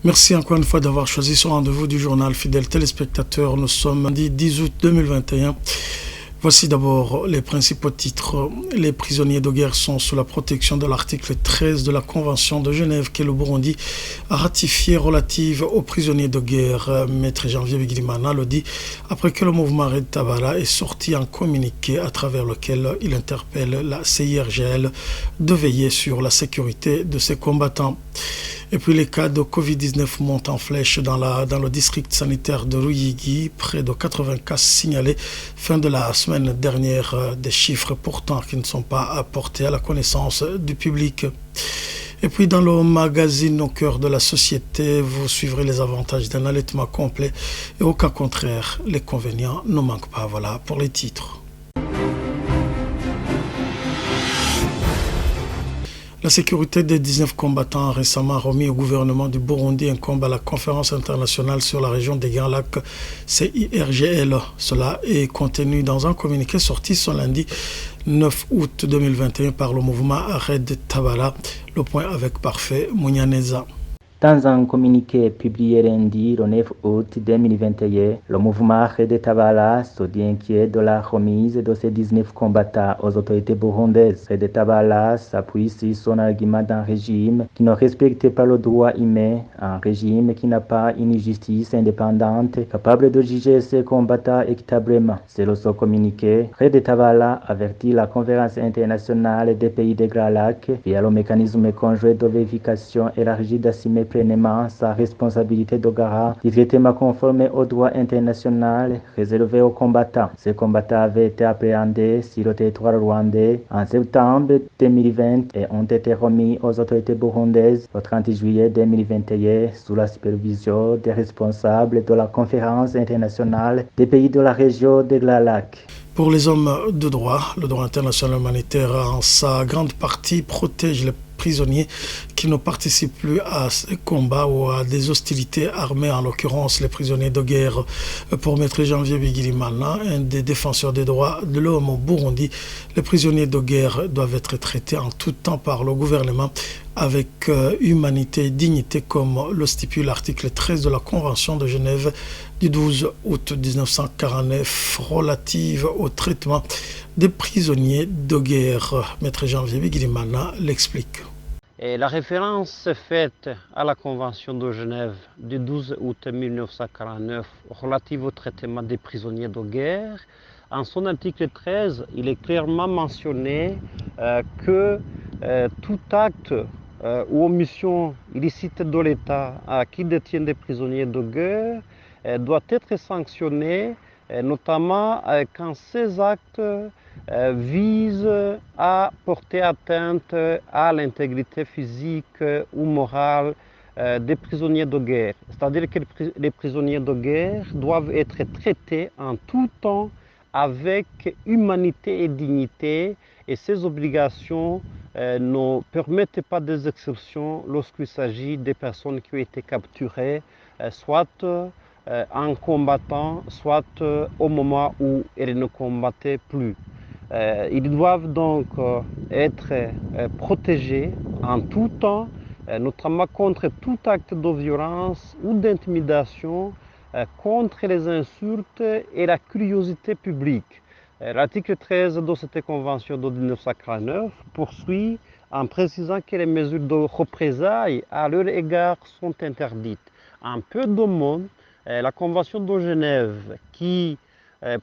Merci encore une fois d'avoir choisi ce rendez-vous du journal Fidèles téléspectateurs. Nous sommes lundi 10 août 2021. Voici d'abord les principaux titres. Les prisonniers de guerre sont sous la protection de l'article 13 de la Convention de Genève que le Burundi a ratifié relative aux prisonniers de guerre. Maître Janvier Bigirimana le dit après que le mouvement Red Tabara est sorti un communiqué à travers lequel il interpelle la CIRGL de veiller sur la sécurité de ses combattants. Et puis les cas de Covid-19 montent en flèche dans le district sanitaire de Ruyigi. Près de 80 cas signalés fin de la semaine dernière. Des chiffres pourtant qui ne sont pas portés à la connaissance du public. Et puis dans le magazine Au cœur de la société, vous suivrez les avantages d'un allaitement complet. Et au cas contraire, les inconvénients ne manquent pas. Voilà pour les titres. La sécurité des 19 combattants a récemment remis au gouvernement du Burundi un combat à la conférence internationale sur la région des Grands Lacs CIRGL. Cela est contenu dans un communiqué sorti ce lundi 9 août 2021 par le mouvement Red Tabara. Le point avec Parfait Mounianeza. Dans un communiqué publié lundi, le 9 août 2021, le mouvement Red Tabara se dit inquiet de la remise de ces 19 combattants aux autorités burundaises. Red Tabara s'appuie sur son argument d'un régime qui ne respecte pas le droit humain, un régime qui n'a pas une justice indépendante capable de juger ses combattants équitablement. Selon ce communiqué, Red Tabara avertit la conférence internationale des pays des Grands Lacs via le mécanisme conjoint de vérification élargi d'assumer pleinement sa responsabilité de garant du traitement conforme au droit international réservé aux combattants. Ces combattants avaient été appréhendés sur le territoire rwandais en septembre 2020 et ont été remis aux autorités burundaises le 30 juillet 2021 sous la supervision des responsables de la conférence internationale des pays de la région des Grands Lacs. Pour les hommes de droit, le droit international humanitaire en sa grande partie protège les prisonniers qui ne participent plus à ces combats ou à des hostilités armées, en l'occurrence les prisonniers de guerre. Pour Maître Janvier Bigirimana, un des défenseurs des droits de l'homme au Burundi, les prisonniers de guerre doivent être traités en tout temps par le gouvernement avec humanité et dignité, comme le stipule l'article 13 de la Convention de Genève du 12 août 1949 relative au traitement des prisonniers de guerre. Maître Janvier Bigirimana l'explique. Et la référence faite à la Convention de Genève du 12 août 1949 relative au traitement des prisonniers de guerre, en son article 13, il est clairement mentionné que tout acte ou omission illicite de l'État qui détient des prisonniers de guerre doit être sanctionné, notamment quand ces actes visent à porter atteinte à l'intégrité physique ou morale des prisonniers de guerre. C'est-à-dire que les prisonniers de guerre doivent être traités en tout temps avec humanité et dignité, et ces obligations ne permettent pas des exceptions lorsqu'il s'agit des personnes qui ont été capturées, soit en combattant, soit au moment où elles ne combattaient plus. Ils doivent donc être protégés en tout temps, notamment contre tout acte de violence ou d'intimidation, contre les insultes et la curiosité publique. L'article 13 de cette convention de 1949 poursuit en précisant que les mesures de représailles à leur égard sont interdites. En peu de mots, la convention de Genève qui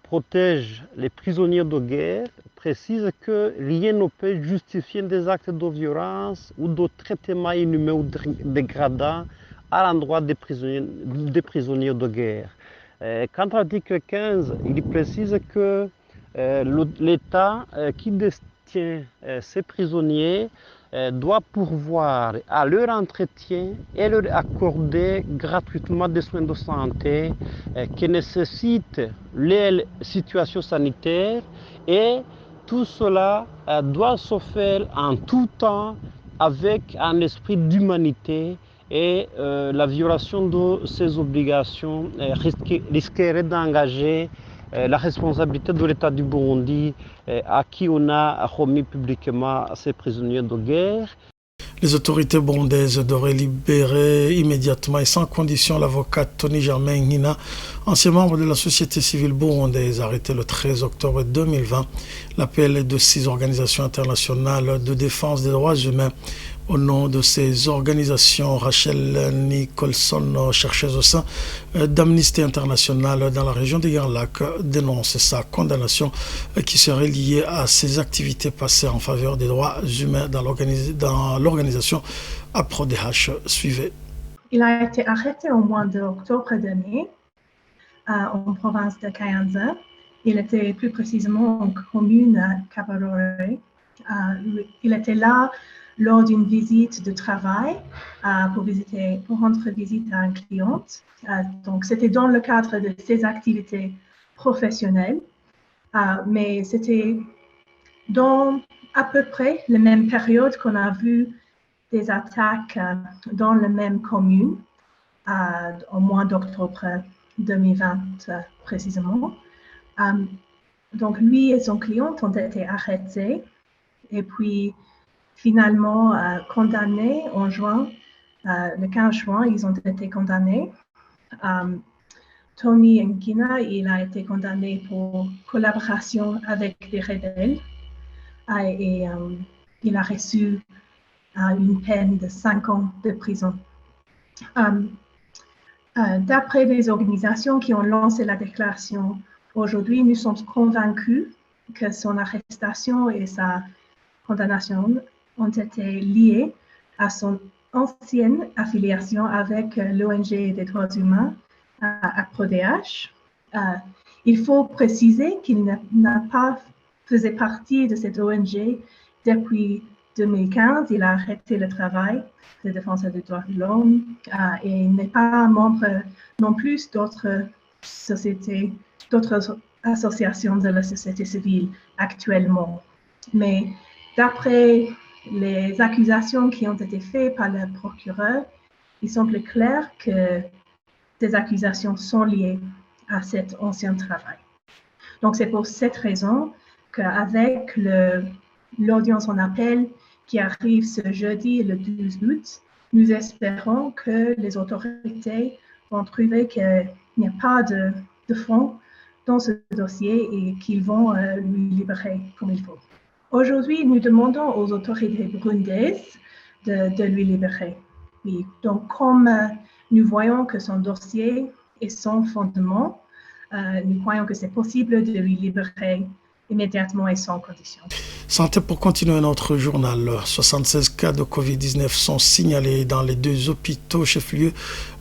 protège les prisonniers de guerre précise que rien ne peut justifier des actes de violence ou de traitement inhumain ou dégradant à l'endroit des prisonniers de guerre. Quant à l'article 15, il précise que l'État qui détient ces prisonniers doit pourvoir à leur entretien et leur accorder gratuitement des soins de santé qui nécessitent les situations sanitaires, et tout cela doit se faire en tout temps avec un esprit d'humanité, et la violation de ces obligations risquerait d'engager la responsabilité de l'État du Burundi à qui on a remis publiquement ces prisonniers de guerre. Les autorités burundaises devraient libérer immédiatement et sans condition l'avocat Tony Germain Ngina, ancien membre de la société civile burundaise, arrêté le 13 octobre 2020. L'appel est de 6 organisations internationales de défense des droits humains. Au nom de ces organisations, Rachel Nicholson, chercheuse au sein d'Amnesty International dans la région des Grands Lacs, dénonce sa condamnation qui serait liée à ses activités passées en faveur des droits humains dans l'organisation APRODH. Suivez. Il a été arrêté au mois d'octobre dernier en province de Kayanza. Il était plus précisément en commune Kabarore. Il était là lors d'une visite de travail pour rendre visite à un client. Donc, c'était dans le cadre de ses activités professionnelles, mais c'était dans à peu près la même période qu'on a vu des attaques dans la même commune, au mois d'octobre 2020 précisément. Donc, lui et son client ont été arrêtés et puis finalement condamnés en juin. Le 15 juin, ils ont été condamnés. Tony Ngina, il a été condamné pour collaboration avec des rebelles et il a reçu une peine de 5 ans de prison. D'après les organisations qui ont lancé la déclaration aujourd'hui, nous sommes convaincus que son arrestation et sa condamnation ont été liées à son ancienne affiliation avec l'ONG des droits humains, APRODH. Il faut préciser qu'il n'a pas fait partie de cette ONG depuis 2015. Il a arrêté le travail de défenseur des droits de l'homme et il n'est pas membre non plus d'autres sociétés, d'autres associations de la société civile actuellement. Mais d'après les accusations qui ont été faites par le procureur, il semble clair que ces accusations sont liées à cet ancien travail. Donc, c'est pour cette raison qu'avec l'audience en appel qui arrive ce jeudi, le 12 août, nous espérons que les autorités vont trouver qu'il n'y a pas de fond dans ce dossier et qu'ils vont lui libérer comme il faut. Aujourd'hui, nous demandons aux autorités burundaises de lui libérer. Et donc, comme nous voyons que son dossier est sans fondement, nous croyons que c'est possible de lui libérer immédiatement et sans condition. Santé pour continuer notre journal. 76 cas de Covid-19 sont signalés dans les 2 hôpitaux chefs-lieux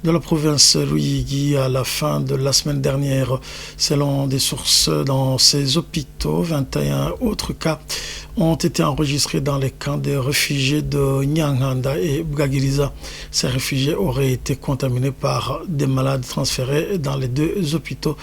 de la province Ruyigi à la fin de la semaine dernière. Selon des sources dans ces hôpitaux, 21 autres cas ont été enregistrés dans les camps des réfugiés de Nyanganda et Bugagiriza. Ces réfugiés auraient été contaminés par des malades transférés dans les 2 hôpitaux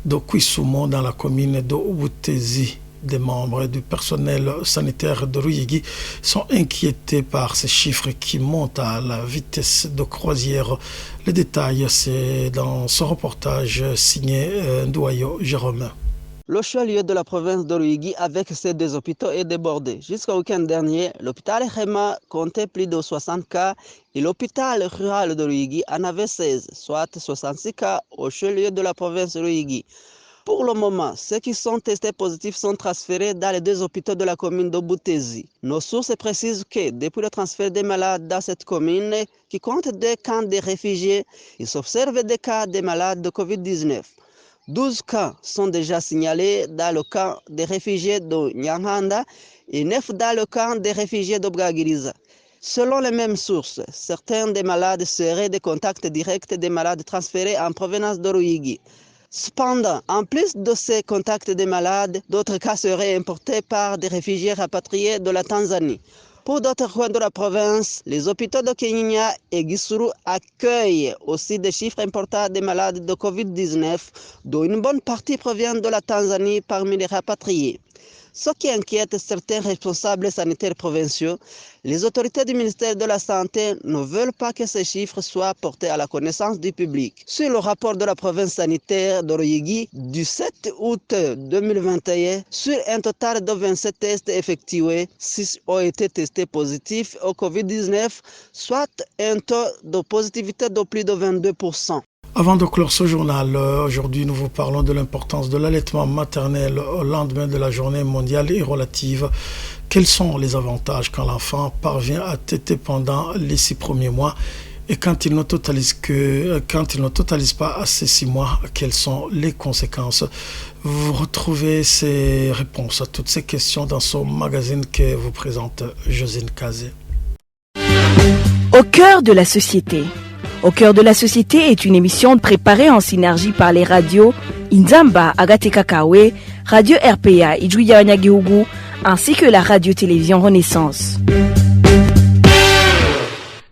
de Kwisumo dans la commune de Ubutezi. Des membres du personnel sanitaire de Ruyigi sont inquiétés par ces chiffres qui montent à la vitesse de croisière. Les détails, c'est dans ce reportage signé Ndouayo Jérôme. Le chef-lieu de la province de Ruyigi avec ses 2 hôpitaux est débordé. Jusqu'au week-end dernier, l'hôpital Hema comptait plus de 60 cas et l'hôpital rural de Ruyigi en avait 16, soit 66 cas au chef-lieu de la province de Ruyigi. Pour le moment, ceux qui sont testés positifs sont transférés dans les 2 hôpitaux de la commune de Butezi. Nos sources précisent que depuis le transfert des malades dans cette commune, qui compte des camps de réfugiés, il s'observe des cas de malades de Covid-19. 12 cas sont déjà signalés dans le camp des réfugiés de Nyanganda et 9 dans le camp des réfugiés de Bugagiriza. Selon les mêmes sources, certains des malades seraient des contacts directs des malades transférés en provenance de Ruyigi. Cependant, en plus de ces contacts des malades, d'autres cas seraient importés par des réfugiés rapatriés de la Tanzanie. Pour d'autres coins de la province, les hôpitaux de Kenya et Gisuru accueillent aussi des chiffres importants des malades de Covid-19, dont une bonne partie provient de la Tanzanie parmi les rapatriés. Ce qui inquiète certains responsables sanitaires provinciaux, les autorités du ministère de la Santé ne veulent pas que ces chiffres soient portés à la connaissance du public. Sur le rapport de la province sanitaire d'Oroyigi du 7 août 2021, sur un total de 27 tests effectués, 6 ont été testés positifs au Covid-19, soit un taux de positivité de plus de 22%. Avant de clore ce journal, aujourd'hui nous vous parlons de l'importance de l'allaitement maternel au lendemain de la journée mondiale et relative. Quels sont les avantages quand l'enfant parvient à téter pendant les 6 premiers mois et quand il ne totalise pas à ces 6 mois, quelles sont les conséquences? Vous retrouvez ces réponses à toutes ces questions dans ce magazine que vous présente Josine Kazé. Au cœur de la société. Au cœur de la société est une émission préparée en synergie par les radios Inzamba, Agatekakawe, Radio RPA, Ijuya Wanyagihugu, ainsi que la radio-télévision Renaissance.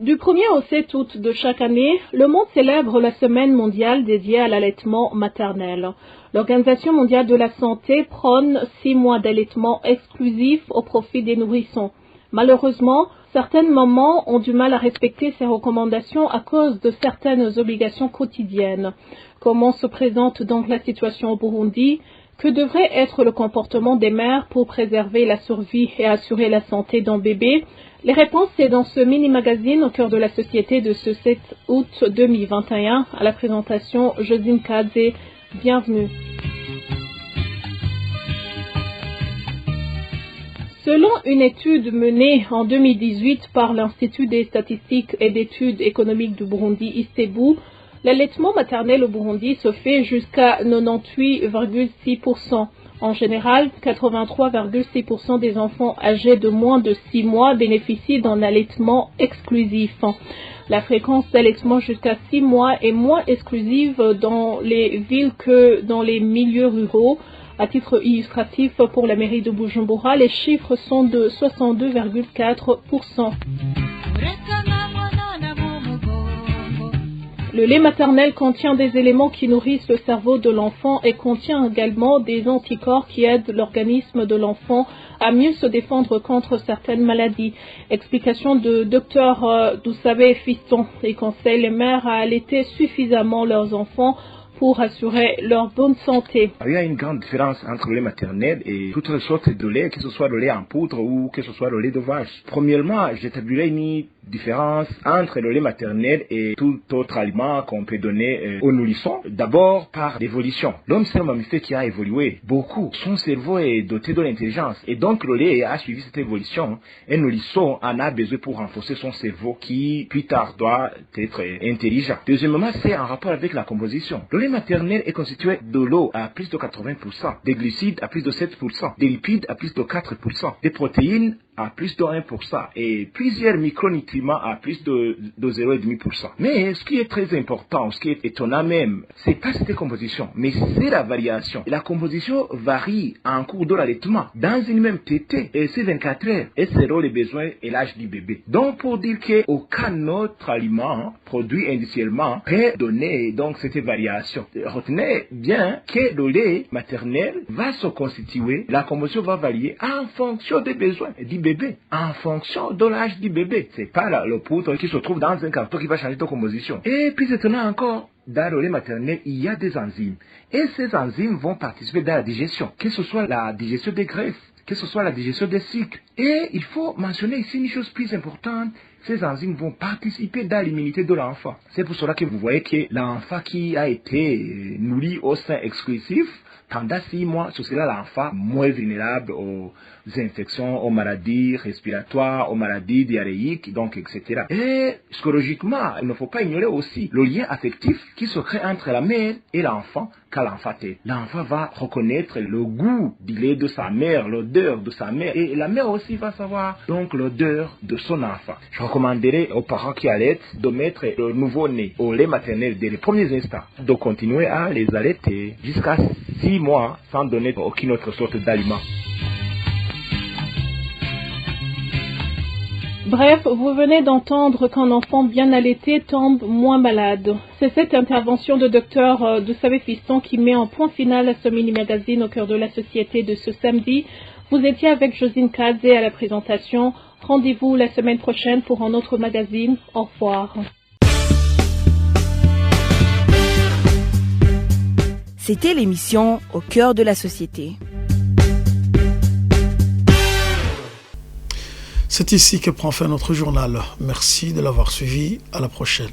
Du 1er au 7 août de chaque année, le monde célèbre la semaine mondiale dédiée à l'allaitement maternel. L'Organisation mondiale de la santé prône 6 mois d'allaitement exclusif au profit des nourrissons. Malheureusement, certaines mamans ont du mal à respecter ces recommandations à cause de certaines obligations quotidiennes. Comment se présente donc la situation au Burundi? Que devrait être le comportement des mères pour préserver la survie et assurer la santé d'un bébé? Les réponses, c'est dans ce mini-magazine au cœur de la société de ce 7 août 2021. À la présentation, Josine Kazé. Bienvenue. Selon une étude menée en 2018 par l'Institut des statistiques et d'études économiques du Burundi, ISTEBU, l'allaitement maternel au Burundi se fait jusqu'à 98,6%. En général, 83,6% des enfants âgés de moins de 6 mois bénéficient d'un allaitement exclusif. La fréquence d'allaitement jusqu'à 6 mois est moins exclusive dans les villes que dans les milieux ruraux. À titre illustratif, pour la mairie de Bujumbura, les chiffres sont de 62,4%. Le lait maternel contient des éléments qui nourrissent le cerveau de l'enfant et contient également des anticorps qui aident l'organisme de l'enfant à mieux se défendre contre certaines maladies. Explication de Dr Doussabé Fiston. Il conseille les mères à allaiter suffisamment leurs enfants pour assurer leur bonne santé. Il y a une grande différence entre le lait maternel et toutes les sortes de lait, que ce soit le lait en poudre ou que ce soit le lait de vache. Premièrement, j'établirais une différence entre le lait maternel et tout autre aliment qu'on peut donner aux nourrissons. D'abord, par l'évolution. L'homme, c'est un mammifère qui a évolué beaucoup. Son cerveau est doté de l'intelligence. Et donc, le lait a suivi cette évolution. Un nourrisson en a besoin pour renforcer son cerveau qui, plus tard, doit être intelligent. Deuxièmement, c'est en rapport avec la composition. Le lait maternel est constitué de l'eau à plus de 80%, des glucides à plus de 7%, des lipides à plus de 4%, des protéines à plus de 1% et plusieurs micronutriments à plus de 0,5%. Mais ce qui est très important, ce qui est étonnant même, c'est pas cette composition, mais c'est la variation. Et la composition varie en cours de l'allaitement. Dans une même tétée, et c'est 24 heures, et selon les besoins et l'âge du bébé. Donc pour dire qu'aucun autre aliment produit industriellement peut donner donc cette variation. Retenez bien que le lait maternel va se constituer, la composition va varier en fonction des besoins du bébé, en fonction de l'âge du bébé. C'est pas le poudre qui se trouve dans un carton qui va changer de composition. Et puis étonnant encore, dans le lait maternel, il y a des enzymes. Et ces enzymes vont participer dans la digestion, que ce soit la digestion des graisses, que ce soit la digestion des sucres. Et il faut mentionner ici une chose plus importante, ces enzymes vont participer dans l'immunité de l'enfant. C'est pour cela que vous voyez que l'enfant qui a été nourri au sein exclusif, pendant 6 mois, ce sera l'enfant moins vulnérable aux infections, aux maladies respiratoires, aux maladies diarrhéiques, donc etc. Et psychologiquement, il ne faut pas ignorer aussi le lien affectif qui se crée entre la mère et l'enfant quand l'enfant tète. L'enfant va reconnaître le goût du lait de sa mère, l'odeur de sa mère, et la mère aussi va savoir donc l'odeur de son enfant. Je recommanderais aux parents qui allaitent de mettre le nouveau-né au lait maternel dès les premiers instants, de continuer à les allaiter jusqu'à 6 mois sans donner aucune autre sorte d'aliment. Bref, vous venez d'entendre qu'un enfant bien allaité tombe moins malade. C'est cette intervention de Dr Doussabé Fiston qui met un point final à ce mini-magazine au cœur de la société de ce samedi. Vous étiez avec Josine Kadze à la présentation. Rendez-vous la semaine prochaine pour un autre magazine. Au revoir. C'était l'émission Au cœur de la société. C'est ici que prend fin notre journal. Merci de l'avoir suivi. À la prochaine.